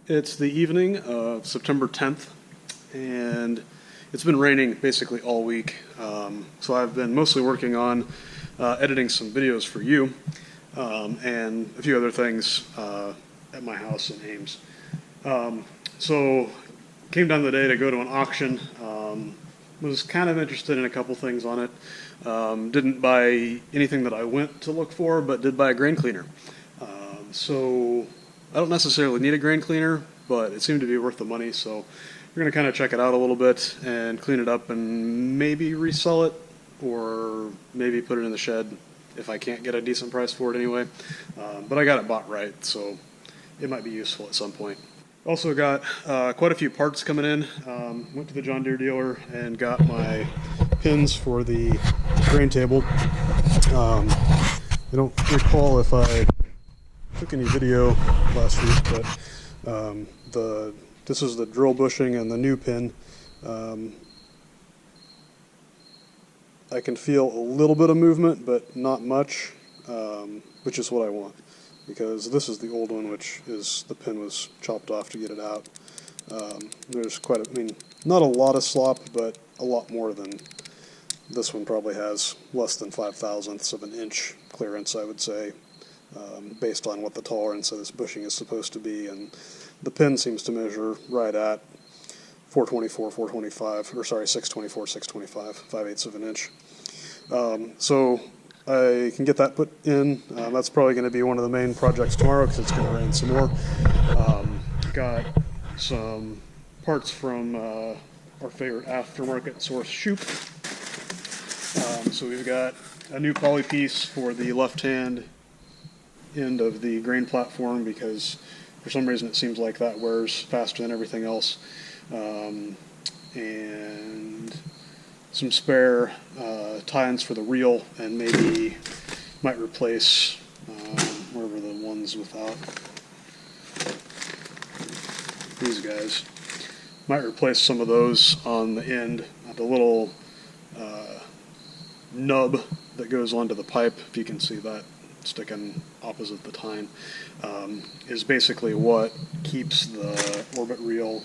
It's the evening of September 10th, and it's been raining basically all week. So I've been mostly working on editing some videos for you and a few other things at my house in Ames. So came down today to go to an auction. Was kind of interested in a couple things on it. Didn't buy anything that I went to look for, but did buy a grain cleaner. So I don't necessarily need a grain cleaner, but it seemed to be worth the money, so we're going to kind of check it out a little bit and clean it up and maybe resell it, or maybe put it in the shed if I can't get a decent price for it anyway. But I got it bought right, so it might be useful at some point. Also got quite a few parts coming in. Went to the John Deere dealer and got my pins for the grain table. I don't recall if I took any video last week, but this is the drill bushing and the new pin. I can feel a little bit of movement, but not much, which is what I want, because this is the old one, which is the pin was chopped off to get it out. There's quite a, not a lot of slop, but a lot more than this one probably has. Less than 5/1000ths of an inch clearance, I would say, based on what the tolerance of this bushing is supposed to be, and the pin seems to measure right at 424, 425, or sorry, 624, 625, 5/8 of an inch. So I can get that put in. That's probably going to be one of the main projects tomorrow because it's going to rain some more. Got some parts from our favorite aftermarket source, Shoop. So we've got a new poly piece for the left-hand end of the grain platform, because for some reason it seems like that wears faster than everything else. And some spare tie-ins for the reel, and maybe might replace wherever the ones without these guys, might replace some of those on the end. The little nub that goes onto the pipe, if you can see that sticking opposite the tine, is basically what keeps the orbit reel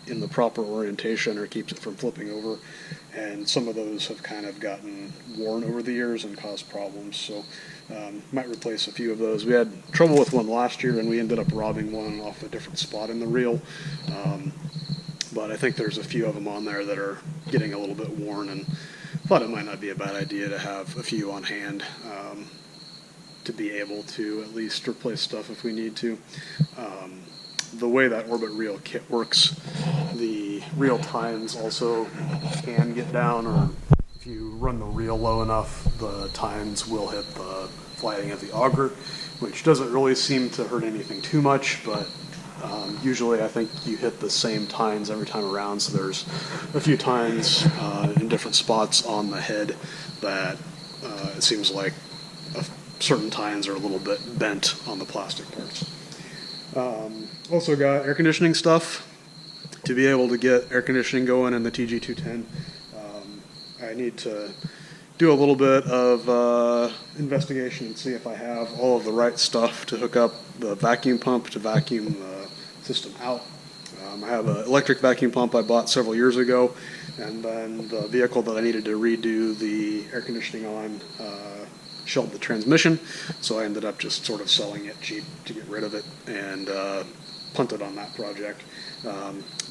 in the proper orientation, or keeps it from flipping over, and some of those have kind of gotten worn over the years and caused problems, so might replace a few of those. We had trouble with one last year and we ended up robbing one off a different spot in the reel, but I think there's a few of them on there that are getting a little bit worn, and thought it might not be a bad idea to have a few on hand to be able to at least replace stuff if we need to. The way that orbit reel kit works, the reel tines also can get down, or if you run the reel low enough, the tines will hit the flighting of the auger, which doesn't really seem to hurt anything too much, but usually I think you hit the same tines every time around, so there's a few tines in different spots on the head that it seems like certain tines are a little bit bent on the plastic parts. Also got air conditioning stuff to be able to get air conditioning going in the TG210. I need to do a little bit of investigation and see if I have all of the right stuff to hook up the vacuum pump to vacuum the system out. I have an electric vacuum pump I bought several years ago, and then the vehicle that I needed to redo the air conditioning on shelved the transmission, so I ended up just sort of selling it cheap to get rid of it, and punted on that project.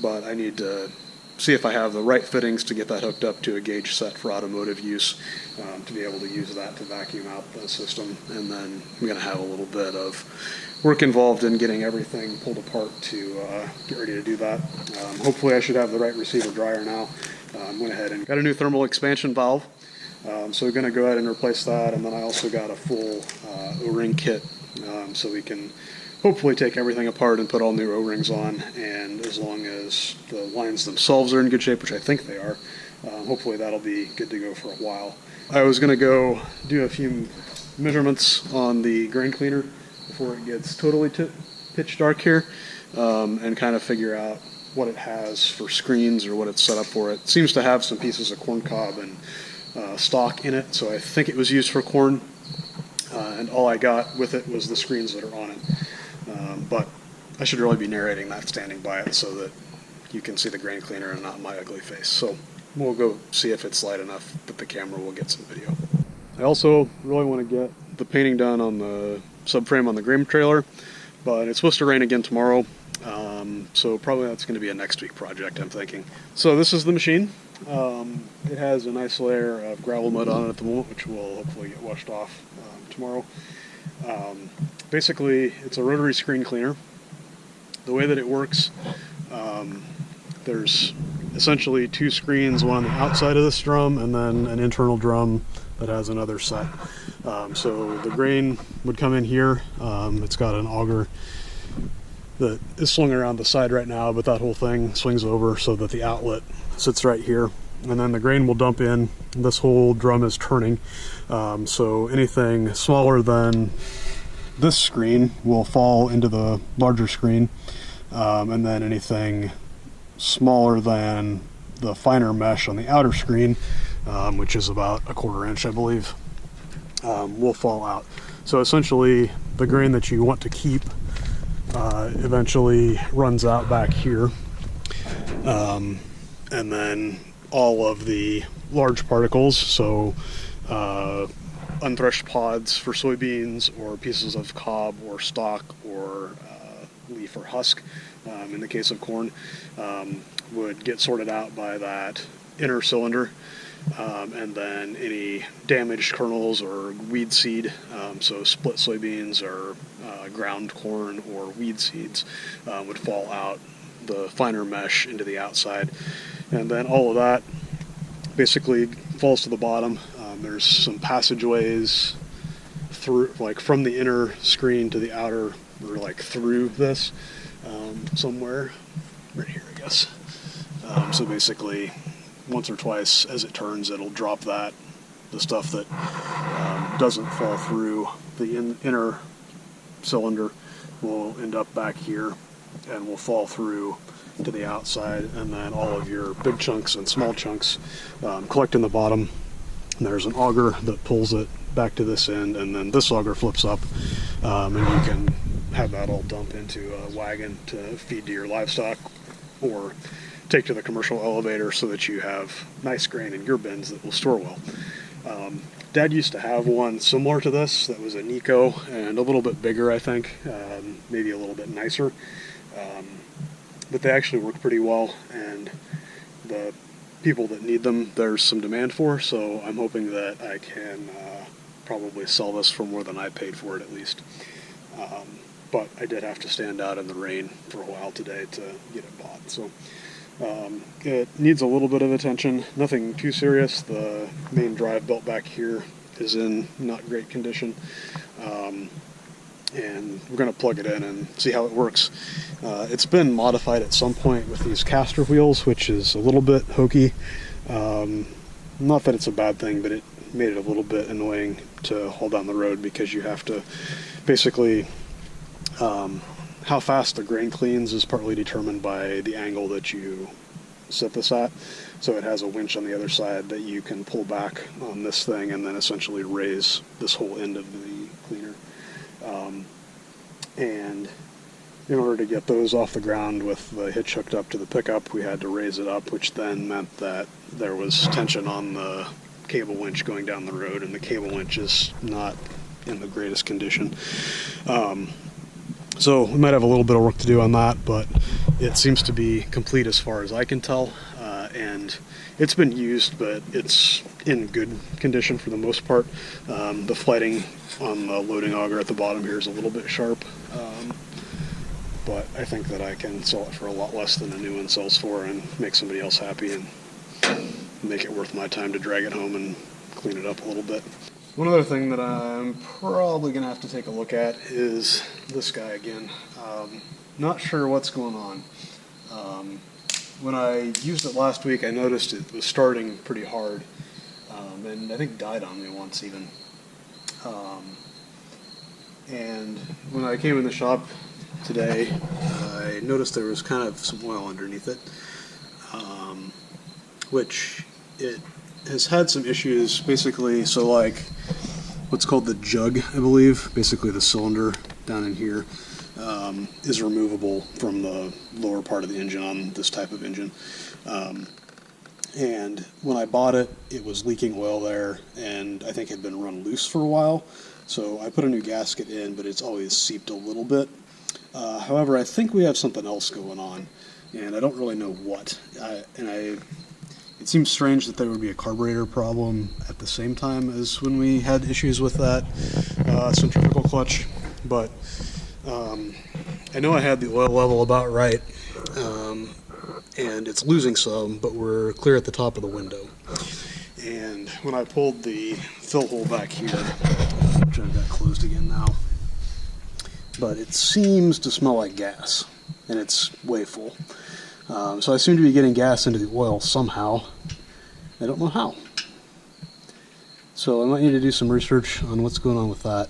But I need to see if I have the right fittings to get that hooked up to a gauge set for automotive use, to be able to use that to vacuum out the system. And then I'm going to have a little bit of work involved in getting everything pulled apart to get ready to do that. Hopefully I should have the right receiver dryer now. Went ahead and got a new thermal expansion valve. So we're going to go ahead and replace that, and then I also got a full O-ring kit, so we can hopefully take everything apart and put all new O-rings on, and as long as the lines themselves are in good shape, which I think they are, hopefully that'll be good to go for a while. I was going to go do a few measurements on the grain cleaner before it gets totally pitch dark here, and kind of figure out what it has for screens or what it's set up for. It seems to have some pieces of corn cob and stock in it, so I think it was used for corn, and all I got with it was the screens that are on it. But I should really be narrating that standing by it so that you can see the grain cleaner and not my ugly face. So we'll go see if it's light enough that the camera will get some video. I also really want to get the painting done on the subframe on the grain trailer, but it's supposed to rain again tomorrow, so probably that's going to be a next week project, I'm thinking. So this is the machine. It has a nice layer of gravel mud on it at the moment, which will hopefully get washed off tomorrow. Basically, it's a rotary screen cleaner. The way that it works, there's essentially two screens, one on the outside of this drum and then an internal drum that has another set. So the grain would come in here. It's got an auger that is swung around the side right now, but that whole thing swings over so that the outlet sits right here. And then the grain will dump in. This whole drum is turning. So anything smaller than this screen will fall into the larger screen. And then anything smaller than the finer mesh on the outer screen, which is about 1/4 inch, I believe, will fall out. So essentially the grain that you want to keep eventually runs out back here, and then all of the large particles, so unthreshed pods for soybeans or pieces of cob or stalk or leaf or husk, in the case of corn, would get sorted out by that inner cylinder. And then any damaged kernels or weed seed, so split soybeans or ground corn or weed seeds, would fall out the finer mesh into the outside. And then all of that basically falls to the bottom. There's some passageways through, like from the inner screen to the outer, or like through this, somewhere right here, I guess. So basically, once or twice as it turns, it'll drop the stuff that doesn't fall through the inner cylinder will end up back here and will fall through to the outside, and then all of your big chunks and small chunks collect in the bottom. And there's an auger that pulls it back to this end, and then this auger flips up, and you can have that all dump into a wagon to feed to your livestock or take to the commercial elevator so that you have nice grain in your bins that will store well. Dad used to have one similar to this that was a Nico and a little bit bigger, I think, maybe a little bit nicer, but they actually work pretty well, and the people that need them, there's some demand for, so I'm hoping that I can probably sell this for more than I paid for it, at least. But I did have to stand out in the rain for a while today to get it bought. So it needs a little bit of attention, nothing too serious. The main drive belt back here is in not great condition, and we're going to plug it in and see how it works. It's been modified at some point with these caster wheels, which is a little bit hokey. Not that it's a bad thing, but it made it a little bit annoying to haul down the road, because you have to basically, how fast the grain cleans is partly determined by the angle that you set this at. So it has a winch on the other side that you can pull back on this thing and then essentially raise this whole end of the cleaner. And in order to get those off the ground with the hitch hooked up to the pickup, we had to raise it up, which then meant that there was tension on the cable winch going down the road, and the cable winch is not in the greatest condition. So we might have a little bit of work to do on that, but it seems to be complete as far as I can tell, and it's been used, but it's in good condition for the most part. The flighting on the loading auger at the bottom here is a little bit sharp, but I think that I can sell it for a lot less than a new one sells for and make somebody else happy and make it worth my time to drag it home and clean it up a little bit. One other thing that I'm probably going to have to take a look at is this guy again. Not sure what's going on. When I used it last week, I noticed it was starting pretty hard, and I think died on me once even. And when I came in the shop today, I noticed there was kind of some oil underneath it, which it has had some issues, basically. So like what's called the jug, I believe, basically the cylinder down in here, is removable from the lower part of the engine on this type of engine. And when I bought it, it was leaking oil there, and I think it had been run loose for a while. So I put a new gasket in, but it's always seeped a little bit. However, I think we have something else going on, and I don't really know what. It seems strange that there would be a carburetor problem at the same time as when we had issues with that centrifugal clutch, but I know I had the oil level about right, and it's losing some, but we're clear at the top of the window. And when I pulled the fill hole back here, which I've got closed again now, but it seems to smell like gas, and it's way full. So I seem to be getting gas into the oil somehow. I don't know how. So I might need to do some research on what's going on with that,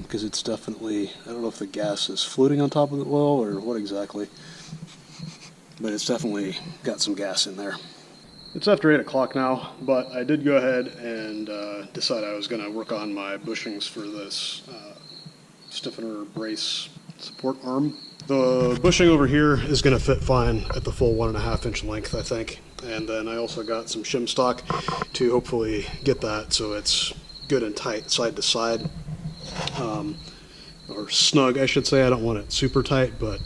because it's definitely, I don't know if the gas is floating on top of the oil or what exactly, but it's definitely got some gas in there. It's after 8 o'clock now, but I did go ahead and decide I was going to work on my bushings for this stiffener brace support arm. The bushing over here is going to fit fine at the full 1.5 inch length, I think. And then I also got some shim stock to hopefully get that so it's good and tight side to side. Or snug, I should say. I don't want it super tight, but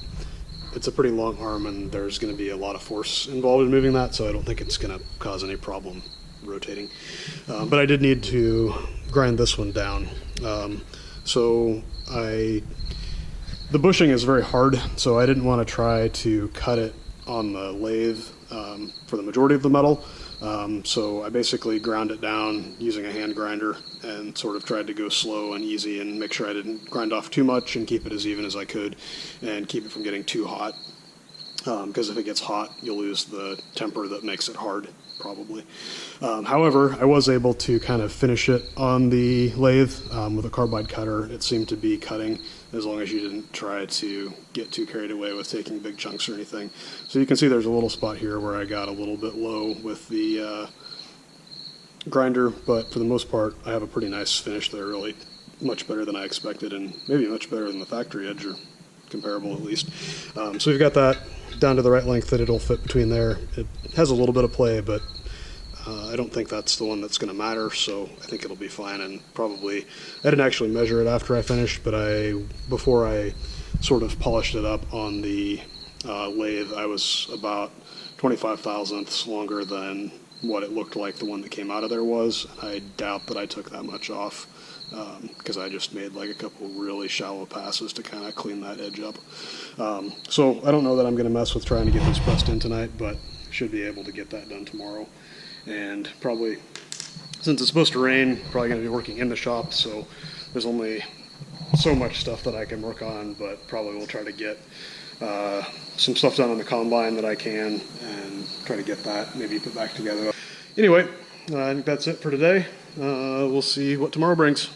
it's a pretty long arm and there's going to be a lot of force involved in moving that, so I don't think it's going to cause any problem rotating. But I did need to grind this one down. The bushing is very hard, so I didn't want to try to cut it on the lathe for the majority of the metal. So I basically ground it down using a hand grinder and sort of tried to go slow and easy and make sure I didn't grind off too much and keep it as even as I could and keep it from getting too hot. Because if it gets hot, you'll lose the temper that makes it hard, probably. However, I was able to kind of finish it on the lathe with a carbide cutter. It seemed to be cutting as long as you didn't try to get too carried away with taking big chunks or anything. So you can see there's a little spot here where I got a little bit low with the grinder, but for the most part, I have a pretty nice finish there, really much better than I expected, and maybe much better than the factory edge, or comparable at least. So we've got that down to the right length that it'll fit between there. It has a little bit of play, but I don't think that's the one that's going to matter, so I think it'll be fine. And probably, I didn't actually measure it after I finished, but before I sort of polished it up on the lathe, I was about 25 thousandths longer than what it looked like the one that came out of there was. I doubt that I took that much off, because I just made like a couple really shallow passes to kind of clean that edge up. So I don't know that I'm going to mess with trying to get these pressed in tonight, but should be able to get that done tomorrow. And probably, since it's supposed to rain, probably going to be working in the shop, so there's only so much stuff that I can work on, but probably we'll try to get some stuff done on the combine that I can and try to get that maybe put back together. Anyway, I think that's it for today. We'll see what tomorrow brings.